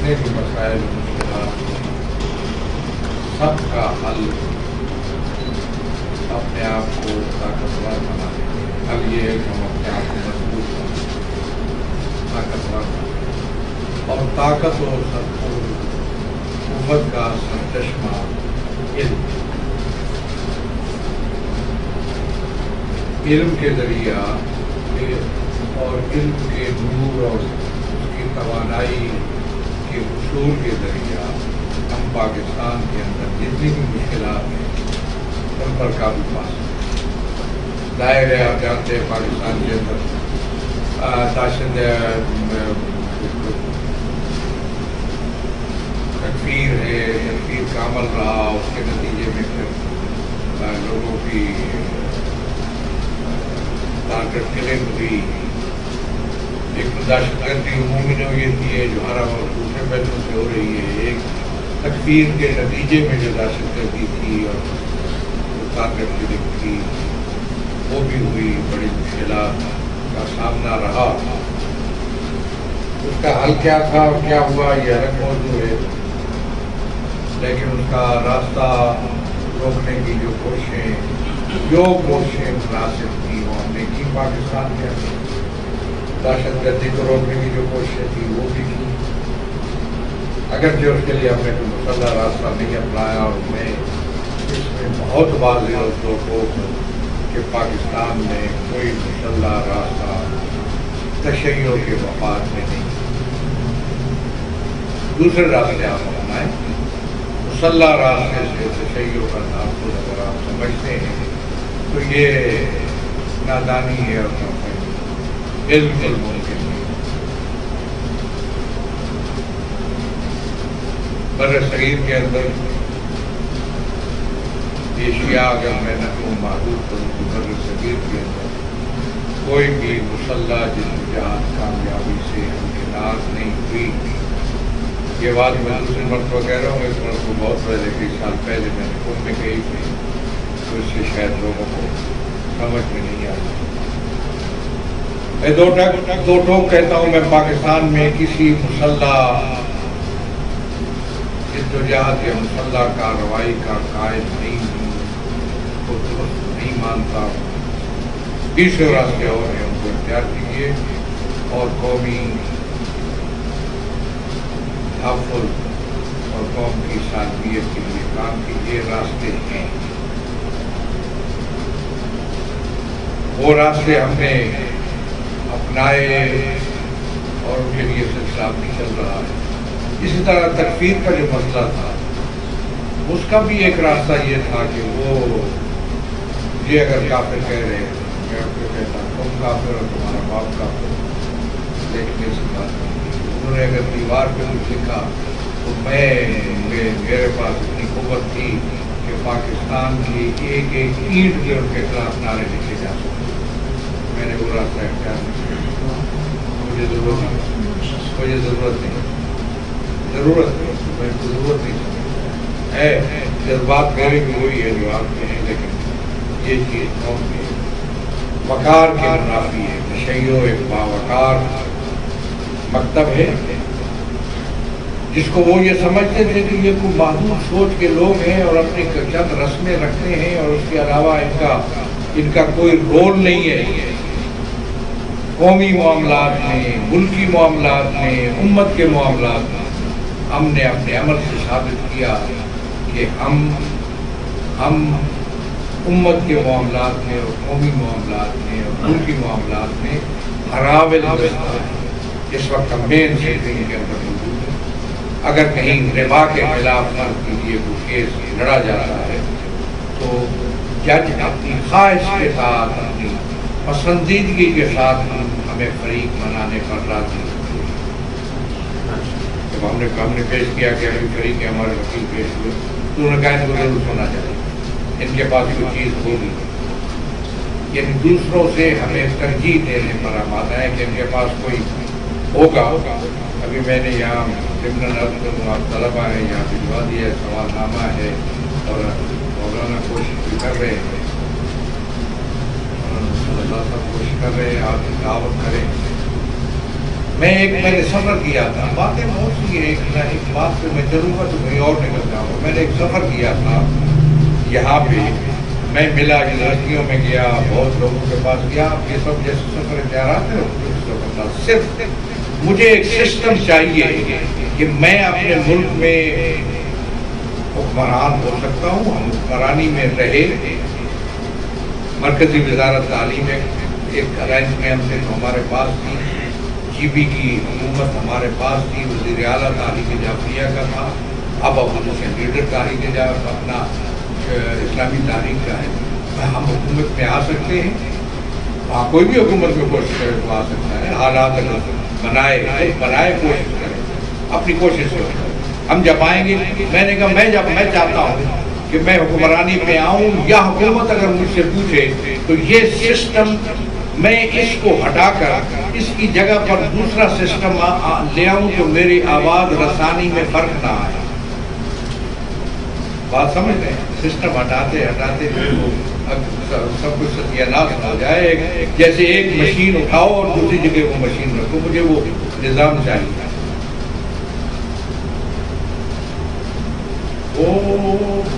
جتنے بھی مسائل مشکلات ہیں سب کا حل اپنے آپ کو طاقتور بنانے کے حل یہ ہے کہ ہم اپنے آپ کو مضبوط بنائیں، طاقتور بنائیں، اور طاقت اور قوت کا سرچشمہ علم کے ذریعہ اور علم کے نور اور اس کی توانائی کے اصول کے ذریعہ ہم پاکستان کے اندر جتنی بھی مشکلات ہیں ان پر قابو پا سکتے۔ ظاہر ہے آپ جانتے ہیں پاکستان کے اندر دہشت تکفیر ہے، تکفیر کا عمل رہا، اس کے نتیجے میں پھر لوگوں کی ٹارگٹ کلنگ ہوئی، ایک دہشت گردی عمومی نوعیت کی ہے جو ہر وقت دوسرے پہلوؤں سے ہو رہی ہے، ایک تکفیر کے نتیجے میں جو دہشت گردی تھی اور ٹارگٹ کلنگ تھی وہ بھی ہوئی، بڑی مشکلات کا سامنا رہا۔ اس کا حل کیا تھا اور کیا ہوا یہ الگ موضوع ہے، لیکن اس کا راستہ روکنے کی جو کوششیں مناسب تھی وہ ہم نے کی پاکستان کے اندر، دہشت گردی کو روکنے کی جو کوششیں تھی وہ بھی کی، اگرچہ اس کے لیے ہم نے کوئی مسلح راستہ نہیں اپنایا، اور میں اس میں بہت واضح اور ٹوک کہ پاکستان میں کوئی مسلح راستہ تشیع کے مفاد میں نہیں، دوسرے راستے آپ اپنائیں، مسلح راستے سے تشیع کا تعلق اگر آپ سمجھتے ہیں تو یہ نادانی ہے اور علم ممکن نہیں۔ بر صغیر کے اندر ایشیا اگر میں نہ کہوں محدود کروں تو بر صغیر کے اندر کوئی بھی مسلح جدوجہد کامیابی سے ہمکنار نہیں ہوئی۔ یہ بات میں دوسری مرتبہ کہہ رہا ہوں، اس مرتبہ بہت پہلے کئی سال پہلے میں نے خود میں کہی تھی، تو اس سے شاید لوگوں کو سمجھ میں نہیں آئی۔ میں دو ٹوک کہتا ہوں، میں پاکستان میں کسی مسلح جدوجہد یا مسلح کارروائی کا قائد نہیں ہوں، کو درست نہیں مانتا ہوں۔ 20 راستے اور ہیں، ان کو اختیار کیجیے اور قومی تحفظ اور قوم کی سالمیت کے لیے کام کیجیے، راستے ہیں، وہ راستے ہم نے اپنائے اور ان کے لیے سلسلہ بھی چل رہا ہے۔ اسی طرح تکفیر کا جو مسئلہ تھا اس کا بھی ایک راستہ یہ تھا کہ وہ یہ اگر کافر کہہ رہے ہیں، میں آپ کو کہتا ہوں تم کافر اور تمہارا باپ کافر، لیکن ایسی بات نہیں، انہوں نے اگر دیوار پہ کچھ لکھا تو میرے پاس اتنی قوت تھی کہ پاکستان کی ایک ایک اینٹ کے ان کے خلاف نعرے لکھے جا سکتے، میں نے وہ راستہ اختیار نہیں کیا، مجھے ضرورت نہیں، ضرورت نہیں ہے، جذبات میرے بھی وہی ہے جو آپ کے ہیں، لیکن یہ چیز قوم کے وقار کے منافی ہے۔ تشیع ایک باوقار مکتب ہے جس کو وہ یہ سمجھتے تھے کہ یہ کوئی محدود سوچ کے لوگ ہیں اور اپنی چند رسمیں رکھتے ہیں اور اس کے علاوہ ان کا کوئی رول نہیں ہے قومی معاملات میں، ملکی معاملات میں، امت کے معاملات میں۔ ہم نے اپنے عمل سے ثابت کیا کہ ہم امت کے معاملات میں اور قومی معاملات میں اور ملکی معاملات میں حراول اس وقت ہم مین سیٹنگ کے اندر موجود ہیں۔ اگر کہیں ربا کے خلاف فرض کیجیے کوئی کیس لڑا جاتا ہے تو جج اپنی خواہش کے ساتھ، اپنی پسندیدگی کے ساتھ ہمیں فریق منانے پر راضی ہوتے ہیں۔ جب ہم نے پیش کیا کہ ابھی فریق کے ہمارے وکیل پیش ہوئے تو انہوں نے کہا ان کو ضرور سنا جائے، ان کے پاس کوئی چیز ہوگی، یعنی دوسروں سے ہمیں ترجیح دینے پر آمادہ ہے کہ ان کے پاس کوئی ہوگا۔ ابھی میں نے یہاں طلبہ ہے یہاں بھجوا دیا ہے، سوال نامہ ہے اور مولانا کوشش بھی کر رہے ہیں، اللہ صاحب کوشش کر رہے ہیں، آپ دعوت کریں میں نے سفر کیا تھا، باتیں بہت سی ہیں، ایک بات پہ میں چلوں گا تو کہیں اور نکل جاؤں گا۔ میں نے ایک سفر کیا تھا یہاں پہ، میں ملا یونیورسٹیوں میں گیا، بہت لوگوں کے پاس گیا، آپ یہ سب جیسے سفر اختیارات ہیں، صرف مجھے ایک سسٹم چاہیے کہ میں اپنے ملک میں حکمران ہو سکتا ہوں، ہم حکمرانی میں رہے۔ مرکزی وزارت تعلیم ایک ارینجمنٹ ہمارے پاس تھی، جی بی کی حکومت ہمارے پاس تھی، وزیر اعلیٰ تاریخ جعفریہ کا تھا، اب اپوزیشن لیڈر تاریخ جعفریہ اپنا اسلامی تاریخ کا ہے۔ ہم حکومت میں آ سکتے ہیں، وہاں کوئی بھی حکومت میں کوشش کرے تو آ سکتا ہے، حالات بنائے کوشش کرے، اپنی کوشش کرے۔ ہم جب آئیں گے، میں نے کہا میں چاہتا ہوں کہ میں حکمرانی پہ آؤں، یا حکومت اگر مجھ سے پوچھے تو یہ سسٹم میں اس کو ہٹا کر اس کی جگہ پر دوسرا سسٹم لے آؤں تو میری آواز رسانی میں فرق نہ آئے۔ بات سمجھ رہے ہیں؟ سسٹم ہٹاتے سب کچھ ستیاناش ہو جائے، جیسے ایک مشین اٹھاؤ اور دوسری جگہ وہ مشین رکھو، مجھے وہ نظام چاہیے۔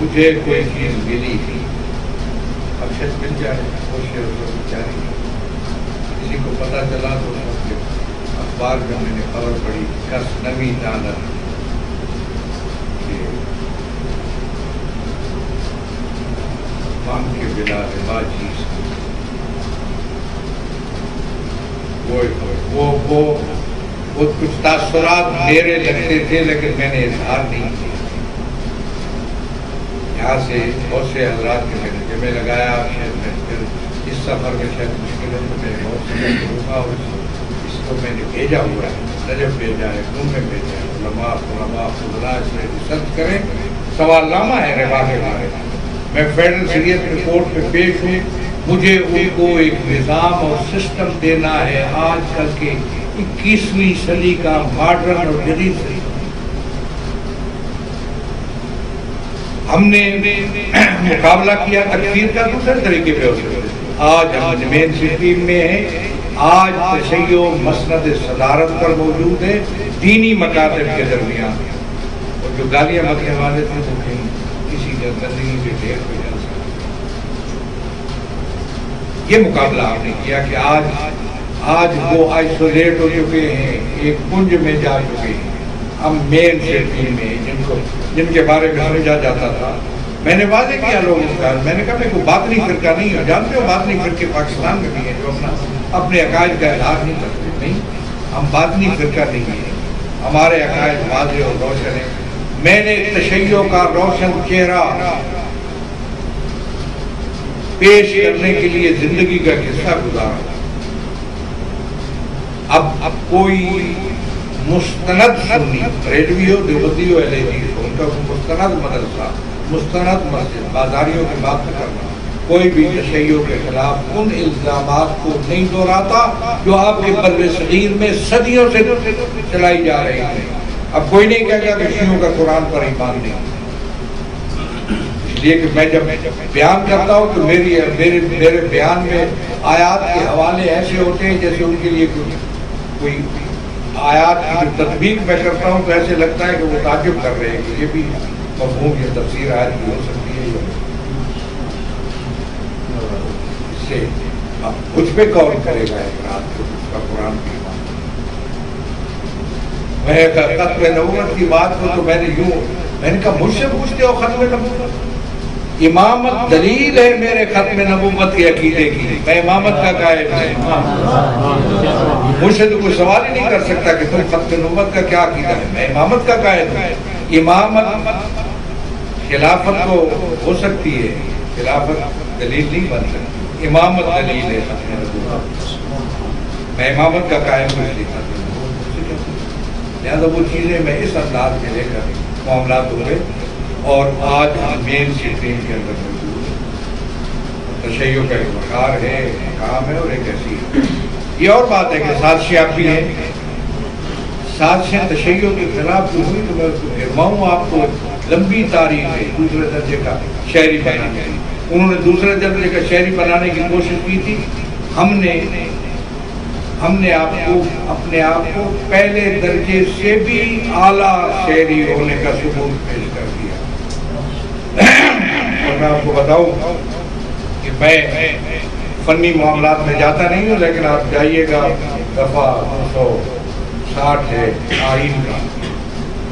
مجھے کوئی چیز ملی تھی، اب شاید مل جائے، کوشش جاری۔ کسی کو پتہ چلا تو اخبار میں میں نے خبر پڑھی، کس نمی دانت کے بلا روا چیز، وہ کچھ تاثرات میرے لگتے تھے لیکن میں نے اظہار نہیں کیا۔ یہاں سے بہت سے حضرات کے میں نے جمع لگایا، پھر اس سفر میں شاید مشکل ہے تو میں بہت سے کروں گا، اور اس کو میں نے بھیجا ہوا ہے، نجف بھیجا ہے، گم میں بھیجا ہے، علماء خدا اس میں ریسرچ کریں، سوال نامہ ہے روا کے بارے میں، میں فیڈرل شریعت رپورٹ پہ پیش ہوں، مجھے ان کو ایک نظام اور سسٹم دینا ہے آج کل کے 21ویں صدی کا ماڈرن اور جدید صدی۔ ہم نے مقابلہ کیا تکفیر کا دوسرے طریقے پہ ہو سکتے، آج ہم مین سسٹم میں ہیں، آج تشیع مسند صدارت پر موجود ہے دینی مکاتب کے درمیان، اور جو گالیاں بکنے والے تھے وہ کہیں کسی زندگی کے ڈھیر پہ جا سکتے۔ یہ مقابلہ آپ نے کیا کہ آج وہ آئسولیٹ ہو چکے ہیں، ایک کنج میں جا چکے ہیں، ہم مین سسٹم میں جن کے بارے میں سمجھا جاتا تھا۔ میں نے واضح کیا لوگوں کا، میں نے کہا میں کوئی باطنی فرقہ نہیں ہوں، جانتے ہو باطنی فرقے پاکستان میں بھی ہیں جو اپنے عقائد کا اظہار نہیں کرتے، نہیں، ہم باطنی فرقہ نہیں ہیں، ہمارے عقائد واضح اور روشن ہیں۔ میں نے تشیع کا روشن چہرہ پیش کرنے کے لیے زندگی کا قصہ گزارا۔ اب کوئی مستند سنی، ریڈوی ہو، دیوبندی ہو، اہل حدیث ہو، ان کا مستند مدرسہ، مستند مسجد، بازاریوں کی بات نہ کرنا، کوئی بھی تشیع کے خلاف ان الزامات کو نہیں دہراتا جو آپ کے بر صغیر میں صدیوں سے چلائی جا رہی ہیں۔ اب کوئی نہیں کہے گا کہ شیعوں کا قرآن پر ایمان نہیں، اس لیے کہ میں جب بیان کرتا ہوں تو میرے بیان میں آیات کے حوالے ایسے ہوتے ہیں جیسے ان کے لیے کوئی آیات کی جو تطبیق میں کرتا ہوں تو ایسے لگتا ہے کہ وہ تعجب کر رہے ہیں کہ یہ بھی مفہوم، یہ تفسیر آیت بھی ہو سکتی ہے۔ اس سے اب کچھ پہ غور کرے گا ایک رات کو اس کا قرآن کی بات۔ میں ختم نبوت کی بات کو تو میں نے کہا مجھ سے پوچھتے ہو ختم نبوت؟ امامت دلیل ہے میرے ختم نبوت کے عقیدے کی، میں امامت کا قائل ہوں، مجھ سے تو کوئی سوال ہی نہیں کر سکتا کہ تم ختم نبوت کا کیا عقیدہ ہے، میں امامت کا قائل ہوں۔ امامت خلافت کو ہو سکتی ہے، خلافت دلیل نہیں بن سکتی، امامت دلیل ہے ختم نبوت، میں امامت کا قائل ہوں، لہٰذا وہ چیزیں میں اس انداز میں لے کر معاملات ہوئے، اور آج مین سٹریم کے اندر موجود ہے۔ تشیع کا ایک وقار ہے، مقام ہے، اور ایک ایسی ہے۔ یہ اور بات ہے کہ سازشیں بھی ہیں، سازشیں تشیع کے خلاف جو ہوئی تو میں فرماؤں آپ کو لمبی تاریخ ہے دوسرے درجے کا شہری بنانے کی۔ انہوں نے دوسرے درجے کا شہری بنانے کی کوشش کی تھی، ہم نے ہم نے آپ کو اپنے آپ کو پہلے درجے سے بھی اعلیٰ شہری ہونے کا ثبوت پیش کر دیا۔ اور میں آپ کو بتاؤں کہ میں فنی معاملات میں جاتا نہیں ہوں، لیکن آپ جائیے گا دفعہ 260 ہے آئین کا،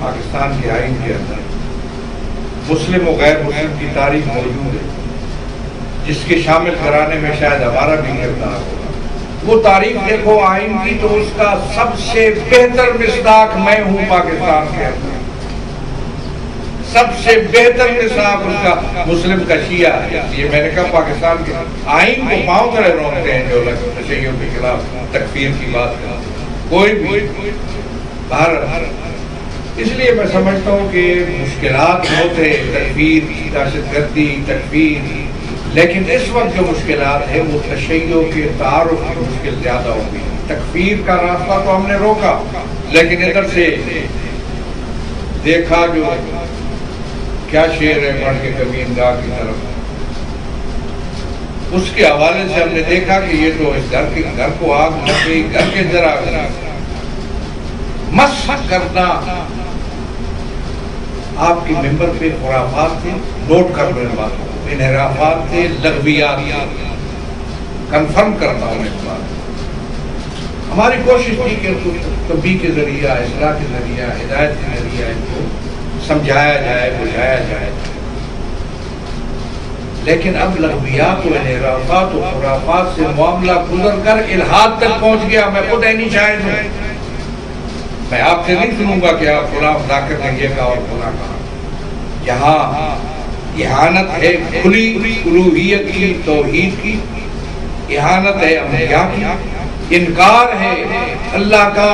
پاکستان کے آئین کے اندر مسلم و غیر مسلم کی تاریخ موجود ہے، جس کے شامل کرانے میں شاید ہمارا بھی کردار ہوگا۔ وہ تاریخ دیکھو آئین کی، تو اس کا سب سے بہتر مصداق میں ہوں پاکستان کے اندر، سب سے بہتر مصداق اس کا مسلم کا شیعہ ہے۔ یہ میں نے کہا پاکستان کے آئین کو پاؤں تلے روکتے ہیں جو لوگ تشیع کے خلاف تکفیر کی بات کرتے ہیں، کوئی بھی باہر۔ اس لیے میں سمجھتا ہوں کہ مشکلات ہوتے تکفیر، دہشت گردی، تکفیر، لیکن اس وقت جو مشکلات ہیں وہ تشیع کے تعارف کی مشکل زیادہ ہوگی۔ تکفیر کا راستہ تو ہم نے روکا، لیکن ادھر سے دیکھا جو کیا شعر ہے بڑھ کے کبین گاہ کی طرف، اس کے حوالے سے ہم نے دیکھا کہ یہ تو اس گھر کو آگ لگ گئی، گھر کے اندر آگ لگی۔ مسخ کرنا، آپ کے ممبر پہ خرافات تھے، نوٹ کر لو ان باتوں کو، انحرافات تھے، لغویات تھے، کنفرم کرتا ہوں اس بات۔ ہماری کوشش تھی کہ تنبیہ کے ذریعہ، اصلاح کے ذریعہ، ہدایت کے ذریعہ ان کو سمجھایا جائے، بجھایا جائے، لیکن اب لغویات و انحرافات و خرافات سے معاملہ گزر کر الحاد تک پہنچ گیا۔ میں خود عینی شاہد ہوں، میں آپ سے نہیں سنوں گا کہ آپ فلاں ذاکر نے یہ کہا اور فلاں کہا۔ یہاں اہانت ہے کھلی الوہیت کی، توحید کی، اہانت ہے انبیاء کی، انکار ہے اللہ کا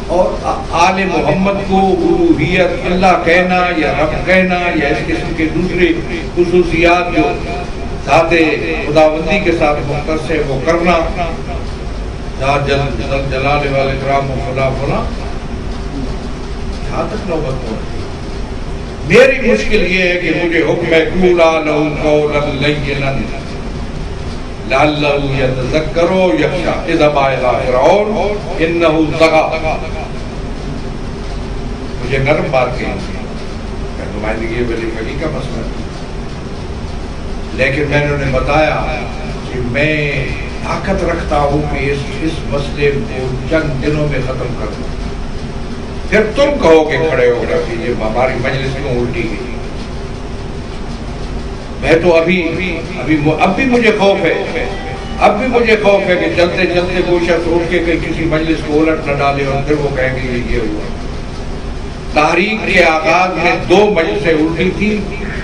اور آل محمد کو الوہیت اللہ کہنا یا رب کہنا یا اس قسم کے دوسری خصوصیات جو ذات خداوندی کے ساتھ مختص ہے وہ کرنا، جلال والے کرام و فلاں فلاں، یہاں تک نوبت پہنچ گئی۔ میری مشکل یہ ہے کہ مجھے حکم ہے قولا لہ قولا لینا لعلہ یتذکر او یخشی اذهب الی فرعون انہ طغی۔ مجھے نرم بات کہی، میں نمائندگی ولی فقی کا مسئلہ، لیکن میں نے انہیں بتایا کہ میں طاقت رکھتا ہوں کہ اس مسئلے کو چند دنوں میں ختم کر دوں، پھر تم کہو کہ کھڑے ہو کر کہ یہ ہماری مجلس کیوں الٹی گئی۔ میں تو اب بھی مجھے خوف ہے، اب بھی مجھے خوف ہے کہ چلتے چلتے کوئی شخص اٹھ کے کسی مجلس کو الٹ نہ ڈالے اور پھر وہ کہیں گے یہ ہوا۔ تحریک کے آغاز میں 2 مجلسیں الٹی تھی،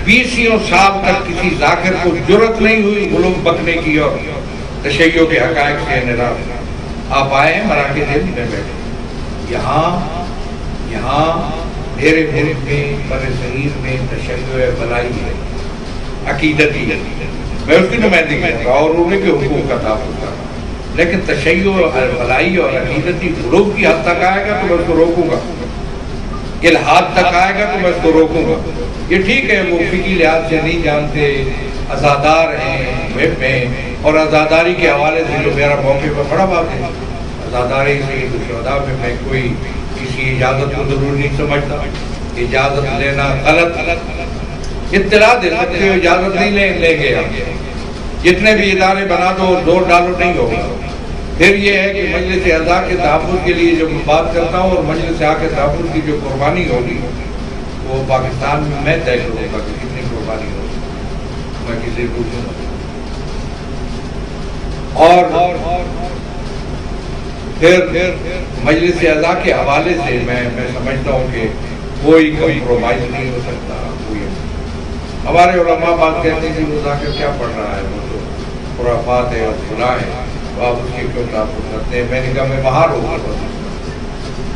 20 سال تک کسی ذاکر کو جرأت نہیں ہوئی غلوم بکنے کی اور تشیع کے حقائق کے انحراف۔ آپ آئے ہیں مراکز علم میں بیٹھے، یہاں میرے ملک میں بر صغیر میں تشیع بلائی ہے، عقیدتی، میں اس کی نمائندگی کرتا اور انہیں کے حقوق کا تحفظ کرتا، لیکن تشیع بلائی اور عقیدتی غلو کی حد تک آئے گا تو میں اس کو روکوں گا، الحاد تک آئے گا تو میں اس کو روکوں گا۔ یہ ٹھیک ہے وہ فقہی لحاظ سے نہیں جانتے، ازادار ہیں، محب ہیں، اور ازاداری کے حوالے سے جو میرا موقع پر بڑا بات ہے، ازاداری سے شہداء میں کوئی کسی اجازت کو ضرور نہیں سمجھتا، اجازت لینا غلط، اطلاع دے سکتے ہو، اجازت نہیں لیں گے آپ، جتنے بھی ادارے بنا دو $2 نہیں ہوگا۔ پھر یہ ہے کہ مجلس اعضاء کے تحفظ کے لیے جو میں بات کرتا ہوں اور مجلس اعضاء کے تحفظ کی جو قربانی ہوگی وہ پاکستان میں طے کروں گا کہ کتنی قربانی ہوگی، میں کسی پوچھوں گا۔ اور پھر مجلس اعضاء کے حوالے سے میں سمجھتا ہوں کہ کوئی کمپرومائز نہیں ہو سکتا۔ ہمارے علماء بات کہتے ہیں کہ وہ ذاکر کیا پڑھ رہا ہے، وہ تو خرافات ہے اور گناہ ہے، تو آپ اس کی کیوں تعلق کرتے ہیں؟ میں نے کہا میں باہر ہوگا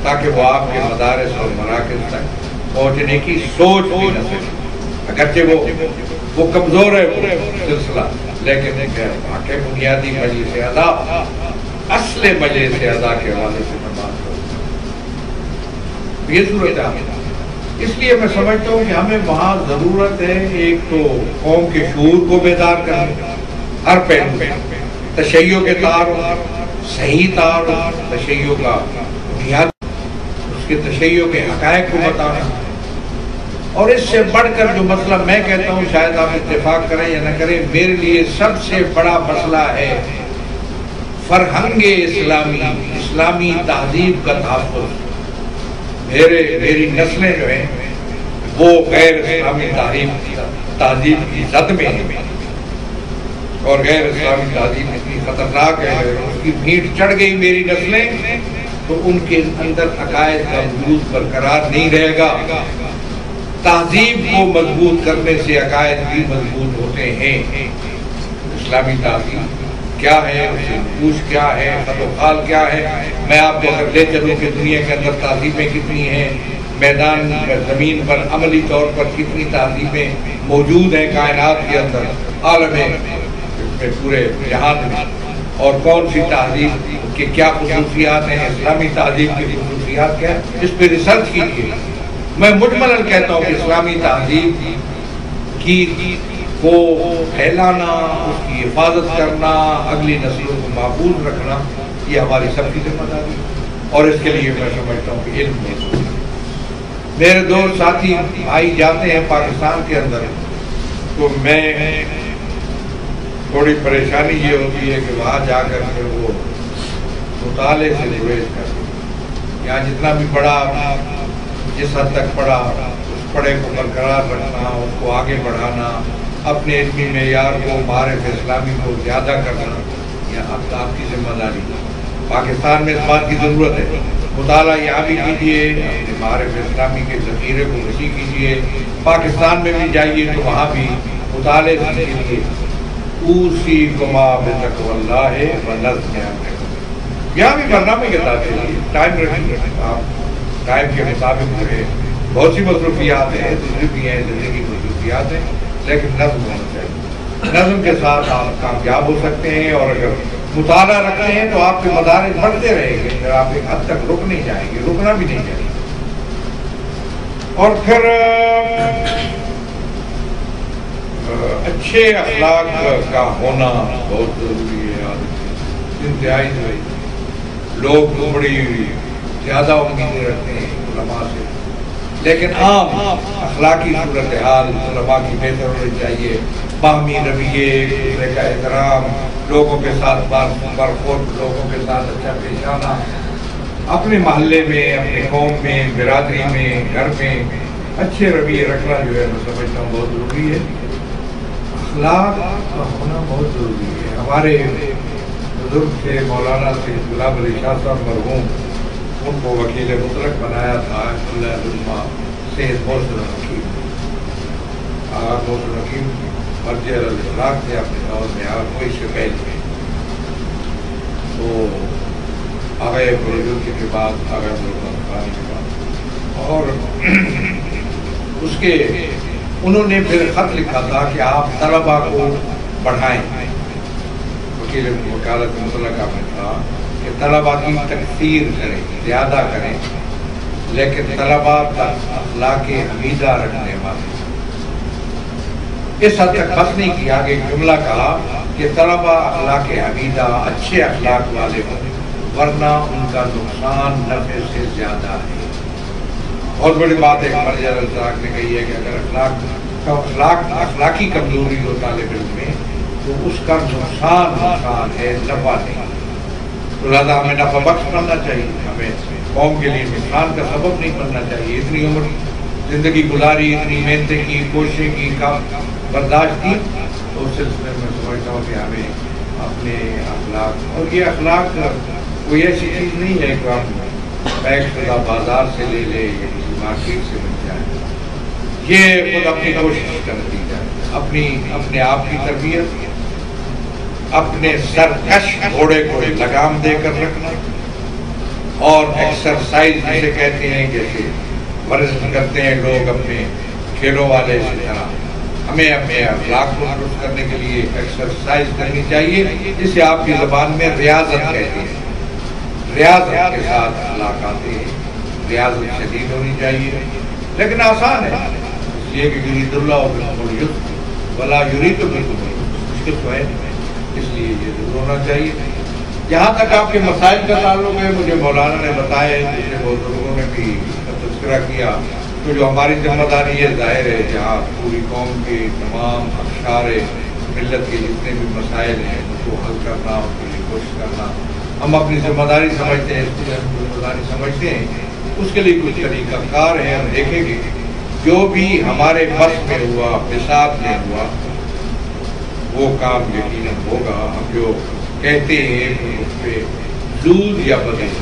تاکہ وہ آپ کے مدارس اور مراکز تک پہنچنے کی سوچ بھی نہ سکے، اگرچہ وہ کمزور ہے وہ سلسلہ، لیکن واقع بنیادی مجلس اعضاء، اصل مجلس اعضاء کے حوالے سے میں بات کروں، یہ صورت ہے۔ اس لیے میں سمجھتا ہوں کہ ہمیں وہاں ضرورت ہے ایک تو قوم کے شعور کو بیدار کرنے، ہر پہلو تشیع کے تعارف، صحیح تعارف تشیع کا بنیاد، اس کے تشیع کے حقائق کو بتانا، اور اس سے بڑھ کر جو مسئلہ میں کہتا ہوں، شاید آپ اتفاق کریں یا نہ کریں، میرے لیے سب سے بڑا مسئلہ ہے فرہنگ اسلامی، اسلامی تہذیب کا تحفظ۔ میری نسلیں جو ہیں وہ غیر اسلامی تہذیب کی زد میں ہیں، اور غیر اسلامی تہذیب اتنی خطرناک ہے، اس کی بھیٹ چڑھ گئی میری نسلیں تو ان کے اندر عقائد کا وجود برقرار نہیں رہے گا۔ تہذیب کو مضبوط کرنے سے عقائد بھی مضبوط ہوتے ہیں۔ اسلامی تہذیب کیا ہے، اس کی نقوش کیا ہے، خط و خال کیا ہے، میں آپ کو اگر لے چلوں کہ دنیا کے اندر تہذیبیں کتنی ہیں، میدان زمین پر عملی طور پر کتنی تہذیبیں موجود ہیں کائنات کے اندر، عالم میں، پورے جہان میں، اور کون سی تہذیب کے کیا خصوصیات ہیں، اسلامی تہذیب کی خصوصیات کیا ہے، اس پہ ریسرچ کیجیے۔ میں مجملاً کہتا ہوں کہ اسلامی تہذیب کی کو پھیلانا، اس کی حفاظت کرنا، اگلی نسلوں کو محفوظ رکھنا، یہ ہماری سب کی ذمہ داری ہے، اور اس کے لیے میں سمجھتا ہوں کہ علم ہے۔ میرے دوست ساتھی بھائی جاتے ہیں پاکستان کے اندر تو میں تھوڑی پریشانی یہ ہوتی ہے کہ وہاں جا کر پھر وہ مطالعے سے گریز کرتے ہیں۔ یہاں جتنا بھی پڑھا، جس حد تک پڑھا، اس پڑھے کو برقرار رکھنا، اس کو آگے بڑھانا، اپنے علمی معیار کو، معارف اسلامی کو زیادہ کرنا، یہ آپ کی ذمہ داری ہے۔ پاکستان میں اس بات کی ضرورت ہے، مطالعہ یہاں بھی کیجیے، اپنے معارف اسلامی کے ذخیرے کو وسیع کیجیے، پاکستان میں بھی جائیے تو وہاں بھی مطالعے کیجیے۔ اوصیکم بتقوی اللہ ونظم امرکم، یہاں بھی برنامے کے ساتھ ٹائم رکھیے، آپ ٹائم کے مطابق جو ہے، بہت سی مصروفیات ہیں، دوسری بھی ہیں، زندگی مصروفیات ہیں، لیکن نظم ہونا چاہیے۔ نظم کے ساتھ آپ کامیاب ہو سکتے ہیں، اور اگر مطالعہ رکھتے ہیں تو آپ کے مدارج بڑھتے رہیں گے، پھر آپ ایک حد تک رک نہیں جائیں گے، رکنا بھی نہیں چاہیے۔ اور پھر اچھے اخلاق کا ہونا بہت ضروری ہے۔ انتہائی لوگ بڑی زیادہ امیدیں رکھتے ہیں علماء سے، لیکن عام اخلاقی صورتحال علماء کی بہتر ہونی چاہیے، باہمی رویے، ایک دوسرے کا احترام، لوگوں کے ساتھ برخورد، لوگوں کے ساتھ اچھا پیش آنا، اپنے محلے میں، اپنے قوم میں، برادری میں، گھر میں اچھے رویے رکھنا جو ہے میں سمجھتا ہوں بہت ضروری ہے۔ اخلاق کا ہونا بہت ضروری ہے۔ ہمارے بزرگ تھے مولانا سید غلام علی شاہ صاحب مرحوم، ان کو وکیل مطلق بنایا تھا علماء سید محسن حکیم۔ آغا محسن حکیم مرجع الاخلاق تھے اپنے دور میں، اور وہ اس سے پہلے تو آغا بزرگ کے بعد، آغا بزرگ کے بعد، اور اس کے انہوں نے پھر خط لکھا تھا کہ آپ طلباء کو پڑھائیں۔ وکیل وکالت مطلقہ میں تھا کہ طلباء کی تکثیر کریں، زیادہ کریں، لیکن طلباء تک اخلاق حمیدہ رکھنے والے۔ اس حد تک بس نہیں کیا کہ ایک جملہ کہا کہ طلباء اخلاق حمیدہ، اچھے اخلاق والے ہوں، ورنہ ان کا نقصان نفع سے زیادہ ہے۔ بہت بڑی بات ہے مرجع الاخلاق نے کہی ہے کہ اگر اخلاقی کمزوری ہو طالب علم میں تو اس کا نقصان ہے، نفع نہیں۔ تو لہٰذا ہمیں نفع بخش بننا چاہیے، ہمیں قوم کے لیے نقصان کا سبب نہیں بننا چاہیے۔ اتنی عمر زندگی گزاری، اتنی محنتیں کی، کوششیں کی، کام برداشت کی، تو اس سلسلے میں سمجھتا ہوں کہ ہمیں اپنے اخلاق، اور یہ اخلاق کوئی ایسی چیز نہیں ہے کہ ہم پیک شدہ بازار سے لے لے یا کسی مارکیٹ سے مل جائے، یہ خود اپنی کوشش کا نتیجہ ہے، اپنے آپ کی تربیت، اپنے سرکش گھوڑے کو لگام دے کر رکھنا، اور ایکسرسائز جسے کہتے ہیں، جیسے ورزش کرتے ہیں لوگ اپنے کھیلوں والے، اسی طرح ہمیں اپنے اخلاق کو درست کرنے کے لیے ایکسرسائز کرنی چاہیے، جسے آپ کی زبان میں ریاضت کہتے ہیں۔ ریاضت کے ساتھ اخلاق آتے ہیں، ریاضت شدید ہونی چاہیے، لیکن آسان ہے، اس لیے کہ یرید اللہ بکم اليسر ولا یرید بکم العسر، مشکل تو ہے، اس لیے یہ ضرور ہونا چاہیے۔ جہاں تک آپ کے مسائل کا تعلق ہے، مجھے مولانا نے بتایا، دوسرے بزرگوں نے بھی تذکرہ کیا، تو جو ہماری ذمہ داری ہے ظاہر ہے، جہاں پوری قوم کے تمام اقشار ملت کے جتنے بھی مسائل ہیں ان کو حل کرنا، ان کے لیے کوشش کرنا ہم اپنی ذمہ داری سمجھتے ہیں، اس کو ذمہ داری سمجھتے ہیں، اس کے لیے کچھ طریقہ کار ہے، ہم دیکھیں گے جو بھی ہمارے بس میں ہوا، حساب میں ہوا، وہ کام یقیناً ہوگا۔ ہم جو کہتے ہیں کہ اس پہ زود یا بدل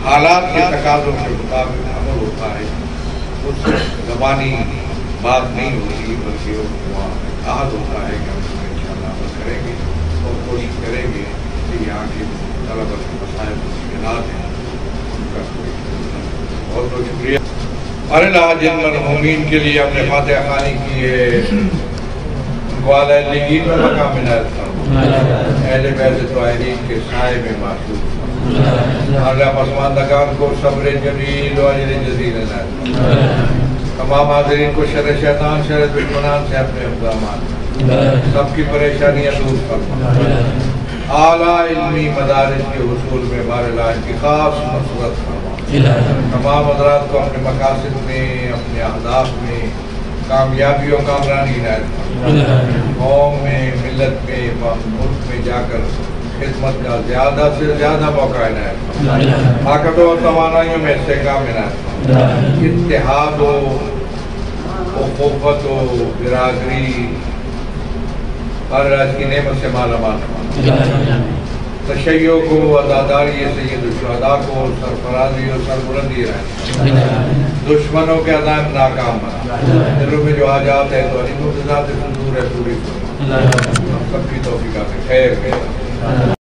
حالات کے تقاضوں کے مطابق عمل ہوتا ہے، اس زبانی بات نہیں ہوتی، بلکہ وہ عہد ہوتا ہے کہ ہم اس میں انشاءاللہ عمل کریں گے اور کوشش کریں گے کہ یہاں کے طلبہ کے مسائل مشکلات ہیں ان کا بہت بہت شکریہ۔ ہمارے لا جن مرحومین کے لیے ہم نے فاتحہ خوانی کی ہے، ان کو اعلیٰ علیین میں مقام عنایت فرما، اہل بیت طاہرین کے سائے میں محفوظ، اللہ پسماندگان کو صبر جمیل و اجر جزیل عنایت فرما، تمام حاضرین کو شر شیطان شر دشمنان سے اپنے اقدامات، سب کی پریشانیاں دور فرما، اعلیٰ علمی مدارس کے حصول میں باراللہ کی خاص مسرت فرما، تمام حضرات کو اپنے مقاصد میں، اپنے اہداف میں کامیابی و کامرانی عنایت فرما، قوم میں، ملت میں، ملک میں جا کر خدمت کا زیادہ سے زیادہ موقع عنایت فرما، طاقتوں اور توانائیوں میں استحکام عنایت فرما، اتحاد و اخوت و برادری ہر راج کی نعمت سے مالا مال فرما، تشیع کو، عزاداری سید الشہداء کو سرفرازی اور سربلندی رہے، دشمنوں کے عزائم ناکام بنا، دلوں میں جو حاجات ہے تو علی مرتضیٰ سے منظور ہے پوری فرما، ہم سب کی توفیقات خیر